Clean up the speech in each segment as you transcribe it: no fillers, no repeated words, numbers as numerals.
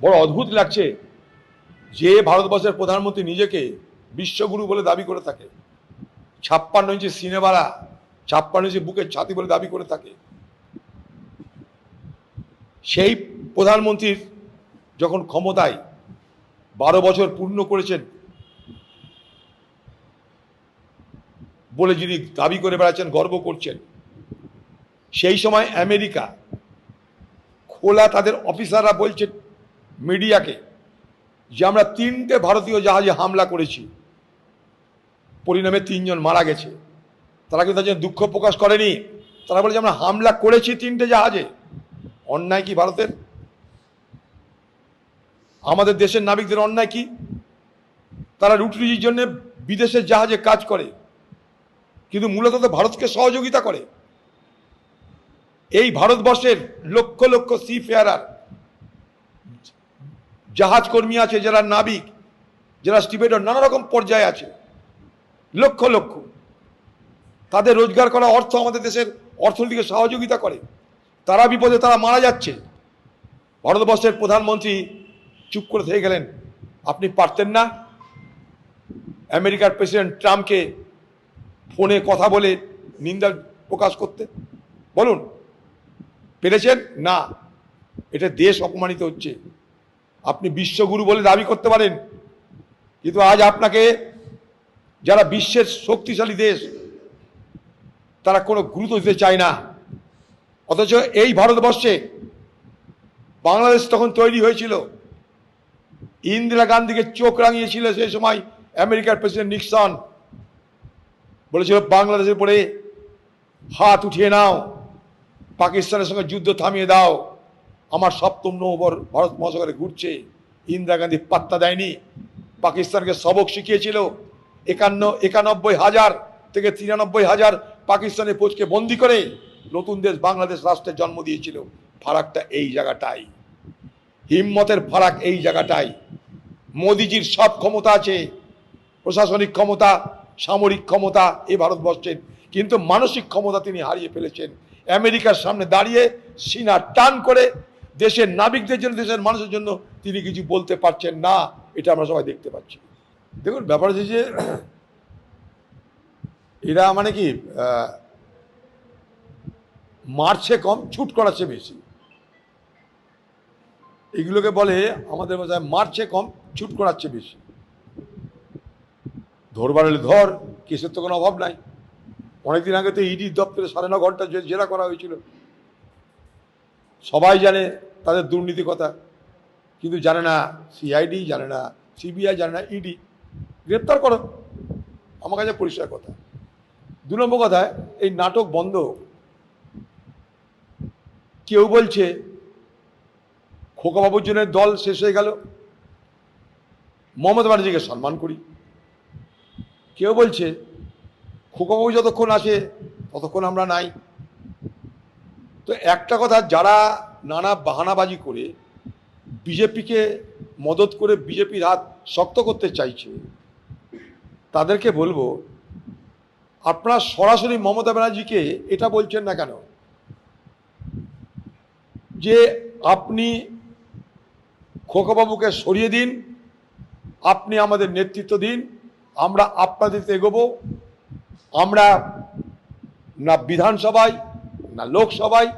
বড় অদ্ভুত লাগছে যে ভারতবর্ষের প্রধানমন্ত্রী নিজেকে বিশ্বগুরু বলে দাবি করে থাকে, 56 ইঞ্চি সিনেমারা, 56 ইঞ্চি বুকের ছাতি বলে দাবি করে থাকে। সেই প্রধানমন্ত্রীর যখন ক্ষমতায় 12 বছর পূর্ণ করেছেন বলে যিনি দাবি করে বেড়াচ্ছেন, গর্ব করছেন, সেই সময় আমেরিকা খোলা তাদের অফিসাররা বলছেন মিডিয়াকে যে আমরা 3টে ভারতীয় জাহাজে হামলা করেছি, পরিণামে 3 জন মারা গেছে। তারা কিন্তু তার জন্য দুঃখ প্রকাশ করেনি, তারা বলে যে আমরা হামলা করেছি 3টে জাহাজে। অন্যায় কি ভারতের? আমাদের দেশের নাবিকদের অন্যায় কি? তারা রুটি রুজির জন্য বিদেশের জাহাজে কাজ করে, কিন্তু মূলত তো ভারতকে সহযোগিতা করে। এই ভারতবর্ষের লক্ষ লক্ষ সি ফেয়ারার, জাহাজ কর্মী আছে, যারা নাবিক, যারা স্টিভেডর, নানা রকম পর্যায়ে আছে, লক্ষ লক্ষ, তাদের রোজগার করা অর্থ আমাদের দেশের অর্থনীতিকে সহযোগিতা করে। তারা বিপদে, তারা মারা যাচ্ছে। ভারতবর্ষের প্রধানমন্ত্রী চুপ করে থেকে গেলেন। আপনি পারতেন না আমেরিকার প্রেসিডেন্ট ট্রাম্পকে ফোনে কথা বলে নিন্দা প্রকাশ করতে? বলুন, পেরেছেন না? এটা দেশ অপমানিত হচ্ছে। আপনি বিশ্বগুরু বলে দাবি করতে পারেন, কিন্তু আজ আপনাকে যারা বিশ্বের শক্তিশালী দেশ তারা কোনো গুরুত্ব দিতে চায় না। অথচ এই ভারতবর্ষে বাংলাদেশ তখন তৈরি হয়েছিল, ইন্দিরা গান্ধীকে চোখ রাঙিয়েছিল সেই সময় আমেরিকার প্রেসিডেন্ট নিক্সন। বলেছিল বাংলাদেশের পরে হাত উঠিয়ে নাও, পাকিস্তানের সঙ্গে যুদ্ধ থামিয়ে দাও। আমার 7ম নৌবহর ভারত মহাসাগরে ঘুরছে। ইন্দিরা গান্ধী পাত্তা দেয়নি, পাকিস্তানকে সবক শিখিয়েছিল। 91,000 থেকে 93,000 পাকিস্তানের ফৌজকে বন্দি করে নতুন দেশ বাংলাদেশ রাষ্ট্রের জন্ম দিয়েছিল। ফারাকটা এই জায়গাটাই, হিম্মতের ফারাক এই জায়গাটাই। মোদিজির সব ক্ষমতা আছে, প্রশাসনিক ক্ষমতা, সামরিক ক্ষমতা এই ভারতবর্ষের, কিন্তু মানসিক ক্ষমতা তিনি হারিয়ে ফেলেছেন। আমেরিকার সামনে দাঁড়িয়ে সিনা টান করে দেশের নাবিকদের জন্য, দেশের মানুষের জন্য তিনি কিছু বলতে পারছেন না। এটা আমরা সবাই দেখতে পাচ্ছি। দেখুন, ব্যাপার হচ্ছে যে এরা মানে কি মারছে কম, ছুট করাচ্ছে বেশি। এগুলোকে বলে আমাদের ভাষায় মারছে কম, ছুট করাচ্ছে বেশি। ধরবার হলে ধর, কেসের তো কোনো অভাব নাই। অনেকদিন আগে তো ইডি দপ্তরে 9.5 ঘন্টা জেরা করা হয়েছিল। সবাই জানে তাদের দুর্নীতি কথা, কিন্তু জানে না সিআইডি, জানে না সিবিআই, জানে না ইডি। গ্রেপ্তার করো, আমার কাছে পরিষ্কার কথা। 2 নম্বর কথা, এই নাটক বন্ধ। কেউ বলছে খোকাবাবুর জন্য দল শেষ হয়ে গেল, মমতা ব্যানার্জিকে সম্মান করি। কেউ বলছে খোকাবাবু যতক্ষণ আসে ততক্ষণ আমরা নাই। তো একটা কথা, যারা নানা বাহানাবাজি করে বিজেপিকে মদত করে বিজেপির হাত শক্ত করতে চাইছে, তাদেরকে বলবো, আপনারা সরাসরি মমতা ব্যানার্জিকে এটা বলছেন না কেন যে আপনি খোকাবাবুকে সরিয়ে দিন, আপনি আমাদের নেতৃত্ব দিন, আমরা আপনাদের এগোবো। আমরা না বিধানসভায় না লোকসভায়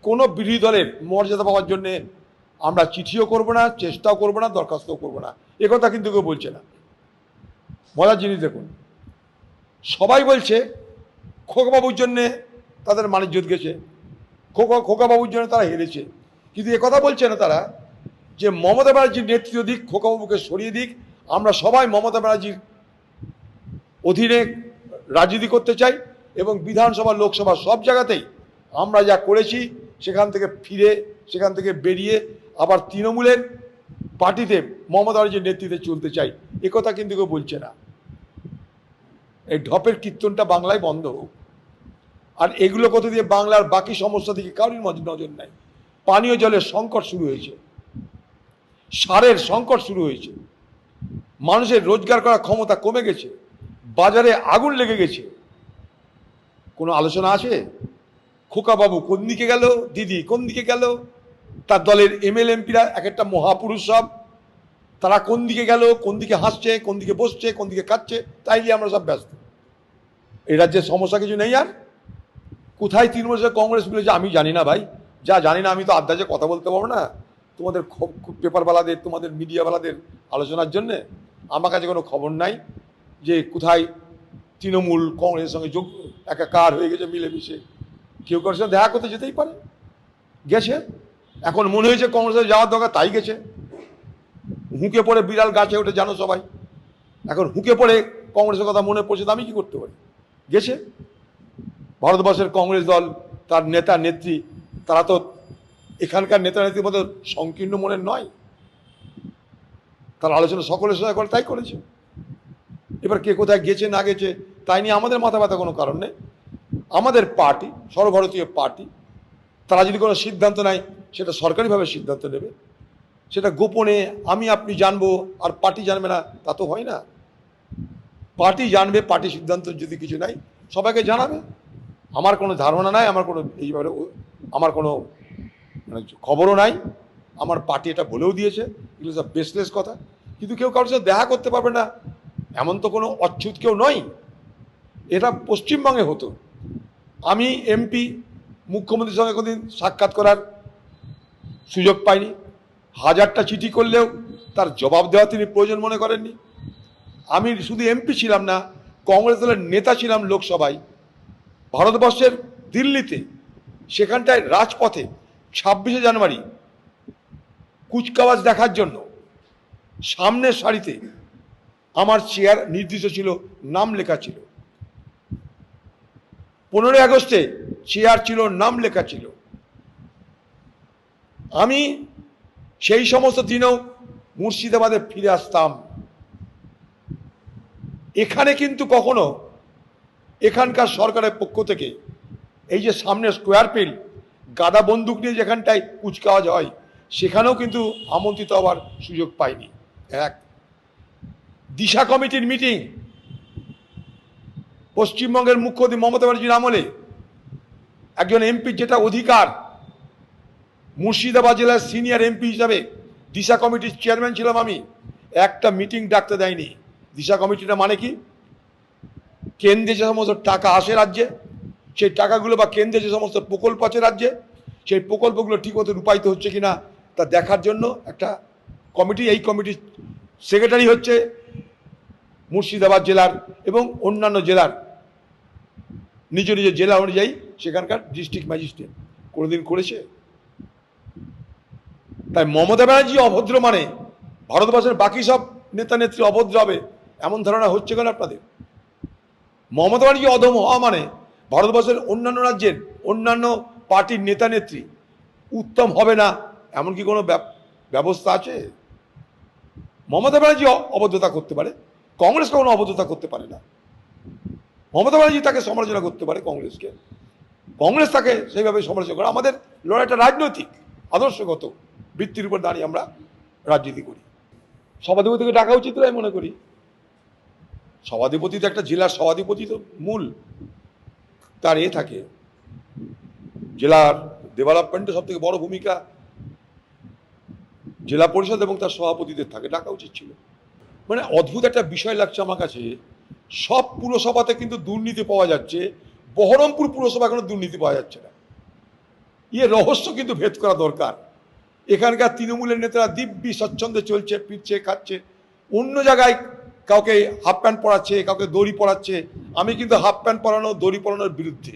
কোনো বিরোধী দলের মর্যাদা পাওয়ার জন্যে আমরা চিঠিও করব না, চেষ্টাও করব না, দরখাস্তও করব না। একথা কিন্তু কেউ বলছে না। মজার জিনিস দেখুন, সবাই বলছে খোকাবাবুর জন্যে তাদের মানিজ্যত গেছে, খোকাবাবুর জন্য তারা হেরেছে, কিন্তু একথা বলছে না তারা যে মমতা ব্যানার্জির নেতৃত্ব দিক, খোকাবাবুকে সরিয়ে দিক। আমরা সবাই মমতা ব্যানার্জির অধীনে রাজনীতি করতে চাই এবং বিধানসভা লোকসভা সব জায়গাতেই আমরা যা করেছি সেখান থেকে ফিরে, সেখান থেকে বেরিয়ে আবার তৃণমূলের পার্টিতে মমতা ব্যানার্জির নেতৃত্বে চলতে চাই। একথা কিন্তু কেউ বলছে না। এই ঢপের কীর্তনটা বাংলায় বন্ধ হোক। আর এগুলো কত দিয়ে বাংলার বাকি সমস্যা দিকে কারোর নজর নাই। পানীয় জলের সংকট শুরু হয়েছে, সারের সংকট শুরু হয়েছে, মানুষের রোজগার করার ক্ষমতা কমে গেছে, বাজারে আগুন লেগে গেছে। কোনো আলোচনা আছে? খোকাবাবু কোন দিকে গেল, দিদি কোন দিকে গেল, তার দলের এমএলএ এমপিরা এক একটা মহাপুরুষ সব, তারা কোন দিকে গেল, কোন দিকে হাসছে, কোন দিকে বসছে, কোন দিকে খাচ্ছে, তাই নিয়ে আমরা সব ব্যস্ত। এই রাজ্যের সমস্যা কিছু নেই। আর কোথায় তৃণমূল কংগ্রেস মিলেছে আমি জানি না ভাই, যা জানি না আমি তো আড্ডাতে কথা বলতে পারবো না তোমাদের পেপারওয়ালাদের, তোমাদের মিডিয়াওয়ালাদের আলোচনার জন্যে। আমার কাছে কোনো খবর নাই যে কোথায় তৃণমূল কংগ্রেসের সঙ্গে যোগ একাকার হয়ে গেছে, মিলেমিশে। কেউ কারোর সাথে দেখা করতে যেতেই পারে, গেছে। এখন মনে হয়েছে কংগ্রেসে যাওয়ার দরকার, তাই গেছে। হুঁকে পড়ে বিড়াল গাছে ওঠে, জানো সবাই। এখন হুঁকে পড়ে কংগ্রেসের কথা মনে পড়ছে, তো আমি কি করতে পারি, গেছে। ভারতবর্ষের কংগ্রেস দল, তার নেতা নেত্রী, তারা তো এখানকার নেতা নেত্রীর মতো সংকীর্ণ মনের নয়। তার আলোচনা সকলের সঙ্গে করে, তাই করেছে। এবার কে কোথায় গেছে না গেছে তাই নিয়ে আমাদের মাথা ব্যথা কোনো কারণ নেই। আমাদের পার্টি, সর্বভারতীয় পার্টি, তারা যদি কোনো সিদ্ধান্ত নেয় সেটা সরকারিভাবে সিদ্ধান্ত নেবে। সেটা গোপনে আমি আপনি জানবো আর পার্টি জানবে না, তা তো হয় না। পার্টি জানবে, পার্টি সিদ্ধান্ত যদি কিছু নাই সবাইকে জানাবে। আমার কোনো ধারণা নাই, আমার কোনো এইভাবে আমার কোনো মানে খবরও নাই। আমার পার্টি এটা বলেও দিয়েছে, এগুলো সব বেসলেস কথা। কিন্তু কেউ কারোর সাথে দেখা করতে পারবে না এমন তো কোনো অচ্ছুত কেউ নয়। এটা পশ্চিমবঙ্গে হতো। আমি এমপি, মুখ্যমন্ত্রীর সঙ্গে কোনোদিন সাক্ষাৎ করার সুযোগ পাইনি। হাজারটা চিঠি করলেও তার জবাব দেওয়া তিনি প্রয়োজন মনে করেননি। আমি শুধু এমপি ছিলাম না, কংগ্রেস দলের নেতা ছিলাম লোকসভায়। ভারতবর্ষের দিল্লিতে, সেখানটায় রাজপথে 26শে জানুয়ারি কুচকাওয়াজ দেখার জন্য সামনের সারিতে আমার চেয়ার নির্দিষ্ট ছিল, নাম লেখা ছিল। 15ই আগস্টে চেয়ার ছিল, নাম লেখা ছিল। আমি সেই সমস্ত দিনেও মুর্শিদাবাদে ফিরে আসতাম। এখানে কিন্তু কখনো এখানকার সরকারের পক্ষ থেকে এই যে সামনে স্কোয়ার ফিল্ড, গাদা বন্দুক নিয়ে যেখানটায় কুচকাওয়াজ হয়, সেখানেও কিন্তু আমন্ত্রিত হওয়ার সুযোগ পাইনি। এক, দিশা কমিটির মিটিং পশ্চিমবঙ্গের মুখ্যমন্ত্রী মমতা ব্যানার্জির আমলে একজন এমপির যেটা অধিকার, মুর্শিদাবাদ জেলার সিনিয়র এমপি হিসাবে দিশা কমিটির চেয়ারম্যান ছিলাম আমি, একটা মিটিং ডাকতে দেয়নি। দিশা কমিটিটা মানে কি? কেন্দ্রে যে সমস্ত টাকা আসে রাজ্যে, সেই টাকাগুলো বা কেন্দ্রে যে সমস্ত প্রকল্প আছে রাজ্যে, সেই প্রকল্পগুলো ঠিকমতো রূপায়িত হচ্ছে কিনা তা দেখার জন্য একটা কমিটি। এই কমিটির সেক্রেটারি হচ্ছে মুর্শিদাবাদ জেলার এবং অন্যান্য জেলার নিজ নিজ জেলা অনুযায়ী সেখানকার ডিস্ট্রিক্ট ম্যাজিস্ট্রেট। কোনোদিন করেছে? তাই মমতা ব্যানার্জি অভদ্র মানে ভারতবর্ষের বাকি সব নেতা নেত্রী অভদ্র হবে, এমন ধারণা হচ্ছে কেন আপনাদের? মমতা ব্যানার্জি অধম হওয়া মানে ভারতবর্ষের অন্যান্য রাজ্যের অন্যান্য পার্টির নেতা নেত্রী উত্তম হবে না, এমন কি কোনো ব্যবস্থা আছে? মমতা ব্যানার্জি অবদ্ধতা করতে পারে, কংগ্রেস কখনো অবদ্ধতা করতে পারে না। মমতা ব্যানার্জি তাকে সমালোচনা করতে পারে কংগ্রেসকে, কংগ্রেস তাকে সেইভাবে সমালোচনা করে। আমাদের লড়াইটা রাজনৈতিক আদর্শগত ভিত্তির উপর দাঁড়িয়ে আমরা রাজনীতি করি। সভাধিপতিকে ডাকা উচিত আমি মনে করি। সভাধিপতি তো একটা জেলার সভাধিপতি, তো মূল তার থাকে জেলার ডেভেলপমেন্টে সব থেকে বড় ভূমিকা জেলা পরিষদ এবং তার সভাপতিদের থাকে, ডাকা উচিত ছিল। মানে অদ্ভুত একটা বিষয় লাগছে আমার কাছে, সব পুরসভাতে কিন্তু দুর্নীতি পাওয়া যাচ্ছে, বহরমপুর পুরসভা কোনো দুর্নীতি পাওয়া যাচ্ছে না। রহস্য কিন্তু ভেদ করা দরকার। এখানকার তৃণমূলের নেতারা দিব্যি স্বচ্ছন্দে চলছে, ফিরছে, খাচ্ছে। অন্য জায়গায় কাউকে হাফ প্যান্ট পরাচ্ছে, কাউকে দড়ি পরাচ্ছে। আমি কিন্তু হাফ প্যান্ট পরানো, দড়ি পরানোর বিরুদ্ধে।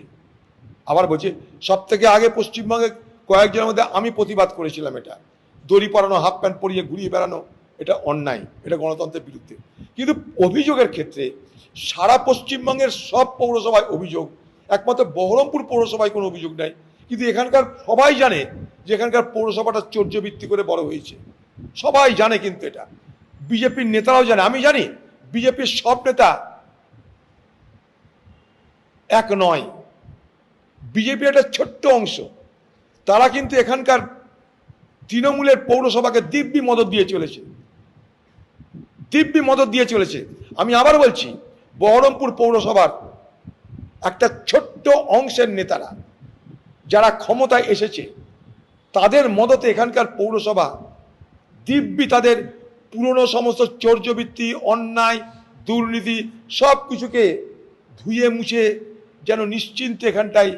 আবার বলছি, সব থেকে আগে পশ্চিমবঙ্গে কয়েকজনের মধ্যে আমি প্রতিবাদ করেছিলাম এটা। দড়ি পরানো, হাফ প্যান্ট পরিয়ে ঘুরিয়ে বেড়ানো, এটা অন্যায়, এটা গণতন্ত্রের বিরুদ্ধে। কিন্তু অভিযোগের ক্ষেত্রে সারা পশ্চিমবঙ্গের সব পৌরসভায় অভিযোগ, একমাত্র বহরমপুর পৌরসভায় কোনো অভিযোগ নাই। কিন্তু এখানকার সবাই জানে যে এখানকার পৌরসভাটা চর্যবৃত্তি করে বড় হয়েছে, সবাই জানে। কিন্তু এটা বিজেপির নেতারাও জানে, আমি জানি। বিজেপির সব নেতা এক নয়, বিজেপির একটা ছোট্ট অংশ, তারা কিন্তু এখানকার তৃণমূলের পৌরসভাকে দিব্যি মদত দিয়ে চলেছে, দিব্যি মদত দিয়ে চলেছে। আমি আবার বলছি, বহরমপুর পৌরসভার একটা ছোট্ট অংশের নেতারা যারা ক্ষমতায় এসেছে, তাদের মদতে এখানকার পৌরসভা দিব্যি তাদের পুরনো সমস্ত চৌর্যবৃত্তি, অন্যায়, দুর্নীতি সব কিছুকে ধুয়ে মুছে যেন নিশ্চিন্তে এখানটায়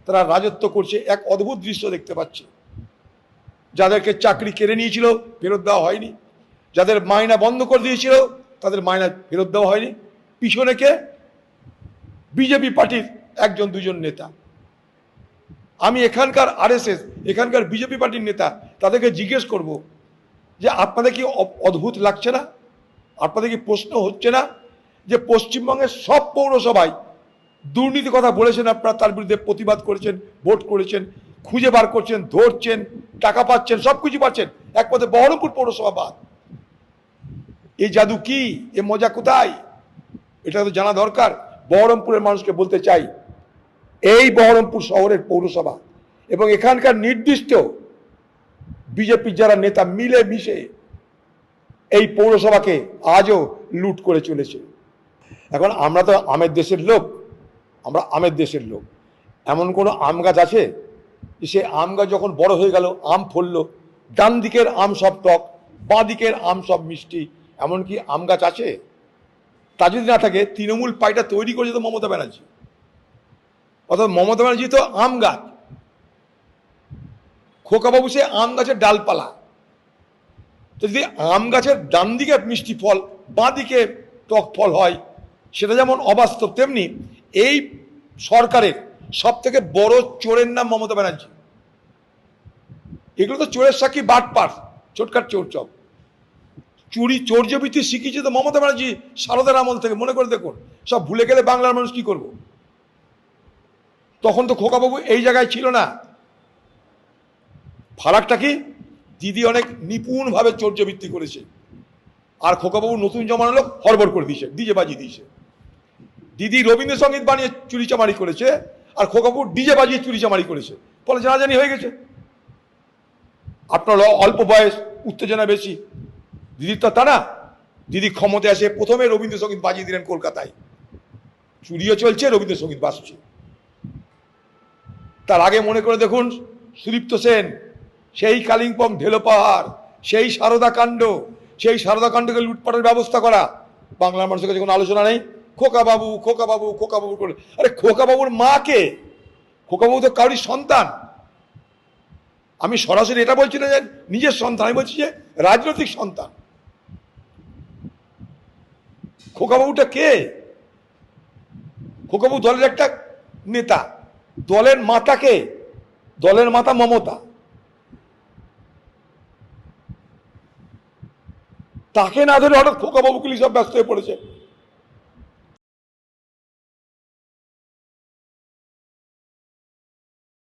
তারা রাজত্ব করছে। এক অদ্ভুত দৃশ্য দেখতে পাচ্ছি। যাদেরকে চাকরি কেড়ে নিয়েছিল ফেরত দেওয়া হয়নি, যাদের মাইনা বন্ধ করে দিয়েছিল তাদের মাইনা ফেরত দেওয়া হয়নি। পিছনে কে? বিজেপি পার্টির একজন দুজন নেতা। আমি এখানকার আরএসএস, এখানকার বিজেপি পার্টির নেতা, তাদেরকে জিজ্ঞেস করব যে আপনাদের কি অদ্ভুত লাগছে না? আপনাদের কি প্রশ্ন হচ্ছে না যে পশ্চিমবঙ্গের সব পৌরসভায় দুর্নীতি কথা বলেছেন আপনারা, তার বিরুদ্ধে প্রতিবাদ করেছেন, ভোট করেছেন, খুঁজে বার করছেন, ধরছেন, টাকা পাচ্ছেন, সব কিছু পাচ্ছেন, একমাত্র বহরমপুর পৌরসভা বাদ। এই জাদু কি? এ মজা কোথায়? এটা তো জানা দরকার। বহরমপুরের মানুষকে বলতে চাই, এই বহরমপুর শহরের পৌরসভা এবং এখানকার নির্দিষ্ট বিজেপির যারা নেতা মিলে মিশে এই পৌরসভাকে আজও লুট করে চলেছে। এখন আমরা তো আমের দেশের লোক, আমরা আমের দেশের লোক। এমন কোনো আম গাছ আছে সে আম গাছ যখন বড় হয়ে গেল, আম ফললো, ডান দিকের আম সব টক, বাঁ দিকের আম সব মিষ্টি, এমন কি আম গাছ আছে? তা যদি না থাকে, তৃণমূল পার্টিটা তৈরি করেছে তো মমতা ব্যানার্জি। অর্থাৎ মমতা ব্যানার্জি তো আম গাছ, খোকাবাবু সে আম গাছের ডালপালা। তো যদি আম গাছের ডান দিকে মিষ্টি ফল, বাঁ দিকে টক ফল হয়, সেটা যেমন অবাস্তব, তেমনি এই সরকারের সব থেকে বড় চোরের নাম মমতা ব্যানার্জি। এগুলো তো চোরের সাক্ষী, বাটপার, ছোটখাট চোর চপ। চুরি চৌর্যবৃত্তি শিখিয়েছে তো মমতা ব্যানার্জি সারদার আমল থেকে। মনে করে দেখুন, সব ভুলে গেলে বাংলার মানুষ কি করব? তখন তো খোকাবাবু এই জায়গায় ছিল না। ফারাকটা কি? দিদি অনেক নিপুণভাবে চৌর্যবৃত্তি করেছে, আর খোকাবাবু নতুন জমানো লোক হড়বড় করে দিয়েছে, ডিজে বাজিয়ে দিয়েছে। দিদি রবীন্দ্রসঙ্গীত বানিয়ে চুরিচামারি করেছে, আর খোকাবাবু ডিজে বাজিয়ে চুরিচামারি করেছে, ফলে জানাজানি হয়ে গেছে। আপনার অল্প বয়স, উত্তেজনা বেশি। দিদির তো তা না। দিদি ক্ষমতায় আসে প্রথমে রবীন্দ্রসঙ্গীত বাজিয়ে দিলেন কলকাতায়, চুরিও চলছে, রবীন্দ্রসঙ্গীত বাজছে। তার আগে মনে করে দেখুন, সুদীপ্ত সেন, সেই কালিম্পং ঢেলো পাহাড়, সেই সারদা কাণ্ড, সেই সারদা কাণ্ডকে লুটপাটের ব্যবস্থা করা। বাংলার মানুষের কাছে কোনো আলোচনা নেই। খোকাবাবু খোকাবাবু খোকাবাবু করে, আরে খোকাবাবুর মা কে? খোকাবাবু তো কারোর সন্তান। আমি সরাসরি এটা বলছি না যে নিজের সন্তান, আমি বলছি যে রাজনৈতিক সন্তান। খোকাবাবুটা কে? খোকাবাবু দলের একটা নেতা। দলের মাতা কে? দলের মাতা মমতা। তাকে না ধরে হঠাৎ খোকাবাবুগুলি সব ব্যস্ত হয়ে পড়েছে